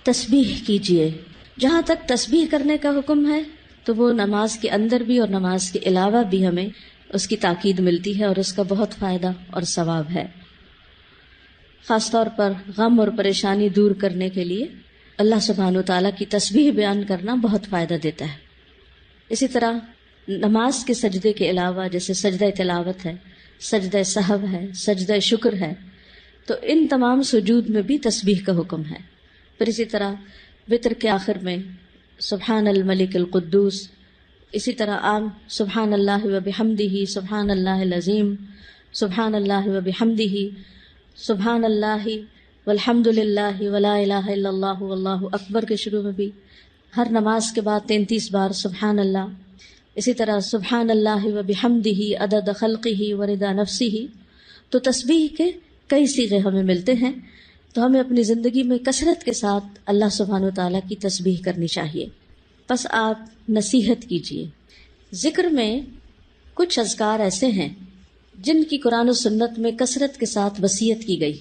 تسبیح کیجیے. جہاں تک تسبیح کرنے کا حکم ہے تو وہ نماز کے اندر بھی اور نماز کے علاوہ بھی ہمیں اس کی تاکید ملتی ہے اور اس کا بہت فائدہ اور ثواب ہے. خاص طور پر غم اور پریشانی دور کرنے کے لیے اللہ سبحانہ و تعالیٰ کی تسبیح بیان کرنا بہت فائدہ دیتا ہے. اسی طرح نماز کے سجدے کے علاوہ جیسے سجدہ تلاوت ہے، سجدہ سہو ہے، سجدہ شکر ہے، تو ان تمام سجود میں بھی تسبیح کا حکم ہے. پھر اسی طرح وتر کے آخر میں سبحان الملک القدوس، اسی طرح عام سبحان اللہ و بحمدہ، سبحان اللہ العظیم، سبحان اللہ و بحمدہ، سبحان اللہ والحمد للہ ولا الہ الا اللہ واللہ اکبر کے شروع میں بھی ہر نماز کے بعد 33 بار سبحان اللہ. اسی طرح سبحان اللہ و بحمدہ عدد خلقہ ورضا نفسہ. تو تسبیح کے کئی صیغے ہمیں ملتے ہیں، تو ہمیں اپنی زندگی میں کثرت کے ساتھ اللہ سبحانہ و تعالیٰ کی تسبیح کرنی چاہیے. بس آپ نصیحت کیجیے. ذکر میں کچھ اذکار ایسے ہیں جن کی قرآن و سنت میں کثرت کے ساتھ وصیت کی گئی،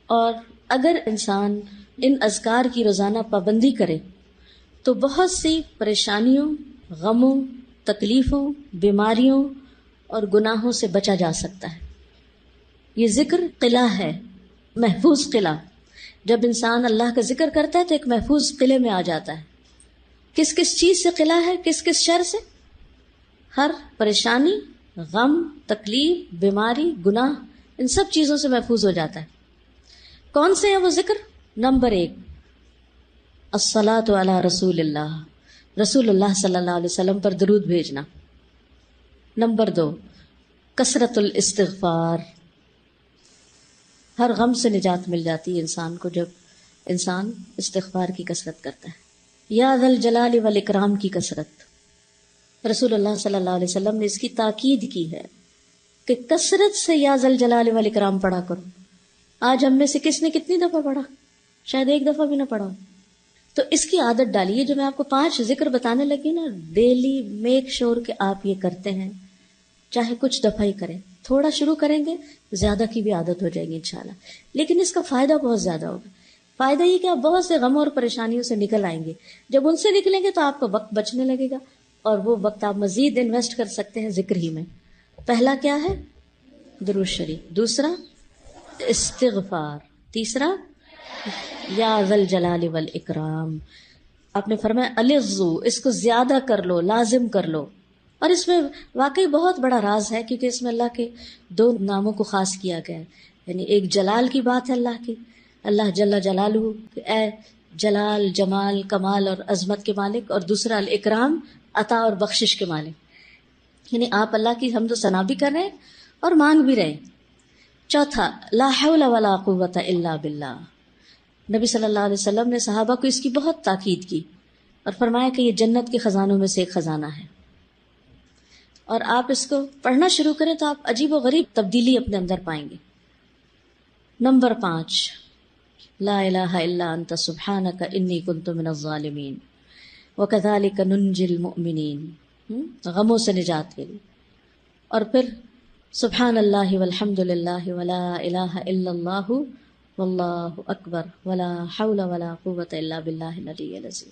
اور اگر انسان ان اذکار کی روزانہ پابندی کرے تو بہت سی پریشانیوں، غموں، تکلیفوں، بیماریوں اور گناہوں سے بچا جا سکتا ہے. یہ ذکر قلعہ ہے، محفوظ قلعہ. جب انسان اللہ کا ذکر کرتا ہے تو ایک محفوظ قلعے میں آ جاتا ہے. کس کس چیز سے قلعہ ہے؟ کس کس شر سے؟ ہر پریشانی، غم، تکلیف، بیماری، گناہ، ان سب چیزوں سے محفوظ ہو جاتا ہے. کون سے ہیں وہ ذکر؟ نمبر 1 الصلاۃ علی رسول اللہ، رسول اللہ صلی اللہ علیہ وسلم پر درود بھیجنا. نمبر 2 کثرت الاستغفار. ہر غم سے نجات مل جاتی ہے انسان کو جب انسان استغفار کی کثرت کرتا ہے. یا ذا الجلال والاکرام کی کثرت. رسول اللہ صلی اللہ علیہ وسلم نے اس کی تاکید کی ہے کہ کثرت سے یا ذا الجلال والاکرام پڑھا کرو. آج ہم میں سے کس نے کتنی دفعہ پڑھا؟ شاید ایک دفعہ بھی نہ پڑھا. تو اس کی عادت ڈالیے. جو میں آپ کو 5 ذکر بتانے لگی نا، ڈیلی میک شور کہ آپ یہ کرتے ہیں، چاہے کچھ دفعہ ہی کریں. تھوڑا شروع کریں گے، زیادہ کی بھی عادت ہو جائے گی انشاءاللہ. لیکن اس کا فائدہ بہت زیادہ ہوگا. فائدہ یہ کہ آپ بہت سے غموں اور پریشانیوں سے نکل آئیں گے. جب ان سے نکلیں گے تو آپ کا وقت بچنے لگے گا، اور وہ وقت آپ مزید انویسٹ کر سکتے ہیں ذکر ہی میں. پہلا کیا ہے؟ درود شریف. دوسرا استغفار. تیسرا یا ذا الجلال والاکرام. آپ نے فرمایا الظو، اس کو زیادہ کر لو، لازم کر لو. اور اس میں واقعی بہت بڑا راز ہے، کیونکہ اس میں اللہ کے 2 ناموں کو خاص کیا گیا ہے. یعنی ایک جلال کی بات ہے اللہ کی، اللہ جل جلالہ کہ اے جلال، جمال، کمال اور عظمت کے مالک، اور دوسرا الاکرام، عطا اور بخشش کے مالک. یعنی آپ اللہ کی حمد و ثنا بھی کر رہے ہیں اور مانگ بھی رہے ہیں. چوتھا لا حول ولا قوت الا باللہ. نبی صلی اللہ علیہ وسلم نے صحابہ کو اس کی بہت تاکید کی اور فرمایا کہ یہ جنت کے خزانوں میں سے ایک خزانہ ہے. اور آپ اس کو پڑھنا شروع کریں تو آپ عجیب و غریب تبدیلی اپنے اندر پائیں گے. نمبر 5 لا الہ الا انت سبحانک انی کنت من الظالمین وکذالک ننجی المؤمنین. غموں سے نجات کے لیے. اور پھر سبحان اللہ والحمد للہ ولا الہ الا اللہ واللہ اکبر ولا حول ولا قوت الا باللہ العلی العظیم.